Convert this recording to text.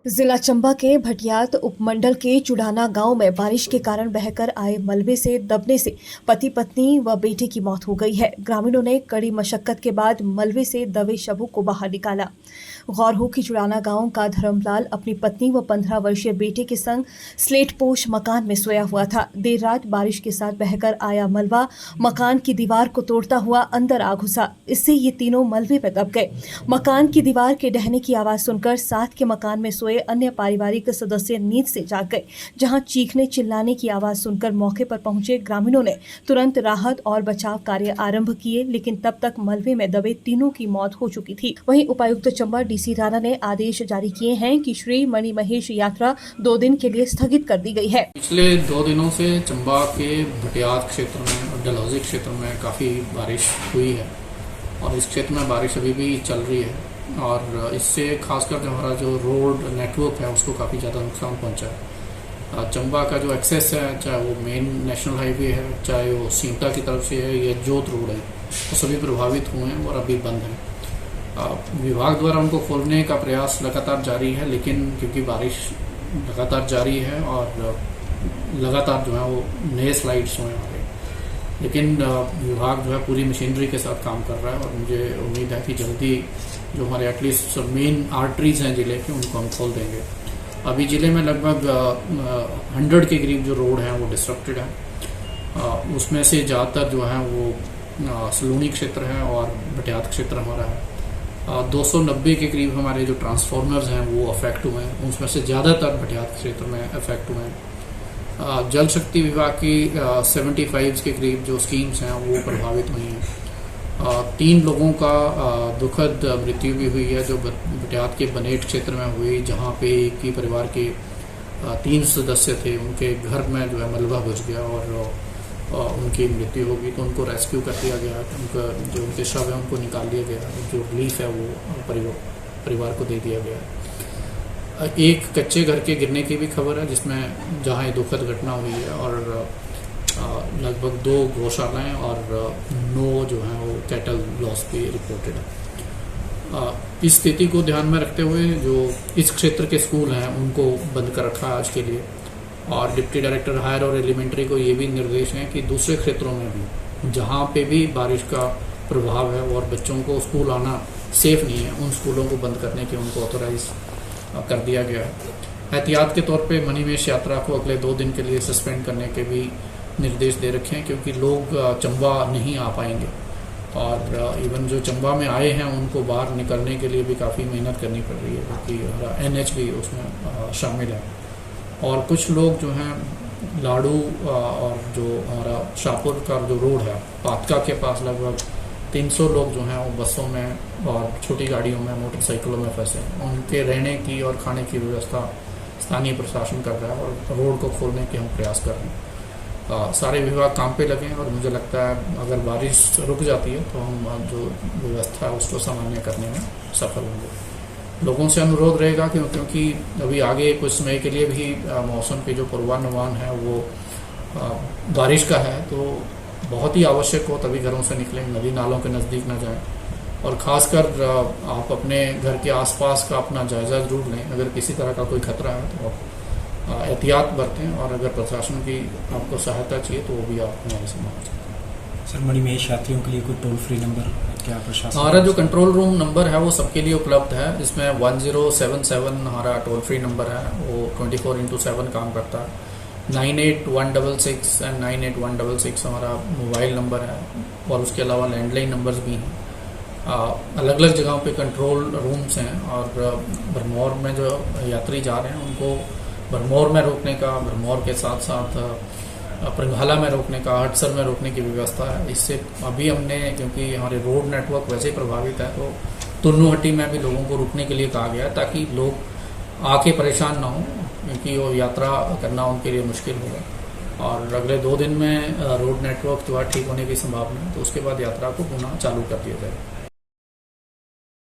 जिला चंबा के भटियात उपमंडल के चुड़ाना गांव में बारिश के कारण बहकर आए मलबे से दबने से पति पत्नी व बेटे की मौत हो गई है। ग्रामीणों ने कड़ी मशक्कत के बाद मलबे से दबे शवों को बाहर निकाला। गौर हो कि चुड़ाना गांव का धर्मलाल अपनी पत्नी व 15 वर्षीय बेटे के संग स्लेटपोश मकान में सोया हुआ था। देर रात बारिश के साथ बहकर आया मलबा मकान की दीवार को तोड़ता हुआ अंदर आ घुसा। इससे ये तीनों मलबे पर दब गए। मकान की दीवार के ढहने की आवाज सुनकर साथ के मकान में सोए अन्य पारिवारिक सदस्य नींद से जाग गए, जहां चीखने चिल्लाने की आवाज सुनकर मौके पर पहुंचे ग्रामीणों ने तुरंत राहत और बचाव कार्य आरंभ किए, लेकिन तब तक मलबे में दबे तीनों की मौत हो चुकी थी। वहीं उपायुक्त चंबा डीसी राणा ने आदेश जारी किए हैं कि श्री मणिमहेश यात्रा 2 दिन के लिए स्थगित कर दी गई है। पिछले 2 दिनों से चंबा के भटियात क्षेत्र में और डलहौजी क्षेत्र में काफी बारिश हुई है और इस क्षेत्र में बारिश अभी भी चल रही है और इससे खासकर जो हमारा जो रोड नेटवर्क है उसको काफ़ी ज़्यादा नुकसान पहुंचा है। चंबा का जो एक्सेस है, चाहे वो मेन नेशनल हाईवे है, चाहे वो सीमटा की तरफ से है या जोत रोड है, वो सभी प्रभावित हुए हैं और अभी बंद हैं। विभाग द्वारा उनको खोलने का प्रयास लगातार जारी है, लेकिन क्योंकि बारिश लगातार जारी है और लगातार जो है वो नए स्लाइड्स हुए हैं, लेकिन विभाग जो है पूरी मशीनरी के साथ काम कर रहा है और मुझे उम्मीद है कि जल्दी जो हमारे एटलीस्ट मेन आर्टरीज हैं जिले के उनको हम खोल देंगे। अभी जिले में लगभग 100 के करीब जो रोड हैं वो डिस्ट्रक्टेड है। उसमें से ज़्यादातर जो है वो सलूनी क्षेत्र है और भटियात क्षेत्र हमारा है। 290 के करीब हमारे जो ट्रांसफार्मर्स हैं वो अफेक्ट हुए हैं, उसमें से ज़्यादातर भटियात क्षेत्र में अफेक्ट हुए हैं। जल शक्ति विभाग की 75 के करीब जो स्कीम्स हैं वो प्रभावित हुई हैं। 3 लोगों का दुखद मृत्यु भी हुई है जो भटियात के बनेट क्षेत्र में हुई, जहां पे एक ही परिवार के 3 सदस्य थे, उनके घर में जो है मलबा घुस गया और उनकी मृत्यु हो गई, तो उनको रेस्क्यू कर दिया गया। उनका जो उनके शव है उनको निकाल लिया गया, जो रिलीफ है वो परिवार को दे दिया गया। एक कच्चे घर के गिरने की भी खबर है जिसमें जहाँ ये दुखद घटना हुई है और लगभग 2 गौशालाएं और 9 जो हैं वो कैटल लॉस भी रिपोर्टेड है। इस स्थिति को ध्यान में रखते हुए जो इस क्षेत्र के स्कूल हैं उनको बंद कर रखा है आज के लिए और डिप्टी डायरेक्टर हायर और एलिमेंट्री को ये भी निर्देश हैं कि दूसरे क्षेत्रों में भी जहाँ पे भी बारिश का प्रभाव है और बच्चों को स्कूल आना सेफ नहीं है, उन स्कूलों को बंद करने के उनको ऑथोराइज कर दिया गया है। एहतियात के तौर पे मणिमहेश यात्रा को अगले 2 दिन के लिए सस्पेंड करने के भी निर्देश दे रखे हैं, क्योंकि लोग चंबा नहीं आ पाएंगे और इवन जो चंबा में आए हैं उनको बाहर निकलने के लिए भी काफ़ी मेहनत करनी पड़ रही है, क्योंकि हमारा NH भी उसमें शामिल है। और कुछ लोग जो हैं लाड़ू और जो हमारा शाहपुर का जो रोड है पातका के पास लगभग 300 लोग जो हैं वो बसों में और छोटी गाड़ियों में मोटरसाइकिलों में फंसे हैं। उनके रहने की और खाने की व्यवस्था स्थानीय प्रशासन कर रहा है और रोड को खोलने के हम प्रयास कर रहे हैं। सारे विभाग काम पे लगे हैं और मुझे लगता है अगर बारिश रुक जाती है तो हम जो व्यवस्था है उसको सामान्य करने में सफल होंगे। लोगों से अनुरोध रहेगा क्योंकि अभी आगे कुछ समय के लिए भी मौसम के जो पूर्वानुमान है वो बारिश का है, तो बहुत ही आवश्यक हो तभी घरों से निकलें, नदी नालों के नज़दीक ना जाएं और ख़ासकर आप अपने घर के आसपास का अपना जायजा जरूर लें। अगर किसी तरह का कोई खतरा है तो आप एहतियात बरतें और अगर प्रशासन की आपको सहायता चाहिए तो वो भी आप हमारे से मांग सकते हैं। सर, मणिमहेश यात्रियों के लिए कोई टोल फ्री नंबर क्या प्रशासन? हमारा जो कंट्रोल रूम नंबर है वो सबके लिए उपलब्ध है, जिसमें 1077 हमारा टोल फ्री नंबर है, वो 24/7 काम करता है। 98166 एंड 98166 हमारा मोबाइल नंबर है और उसके अलावा लैंडलाइन नंबर्स भी हैं। अलग अलग जगहों पे कंट्रोल रूम्स हैं और भरमौर में जो यात्री जा रहे हैं उनको भरमौर में रोकने का, भरमौर के साथ साथ प्रंघाला में रोकने का, हटसर में रोकने की व्यवस्था है। इससे अभी हमने, क्योंकि हमारे रोड नेटवर्क वैसे ही प्रभावित है, तो तुन्नुहट्टी में भी लोगों को रुकने के लिए कहा गया है ताकि लोग आके परेशान ना हो, क्योंकि वो यात्रा करना उनके लिए मुश्किल होगा। और अगले 2 दिन में रोड नेटवर्क जो है ठीक होने की संभावना है, तो उसके बाद यात्रा को पुनः चालू कर दिया जाएगा।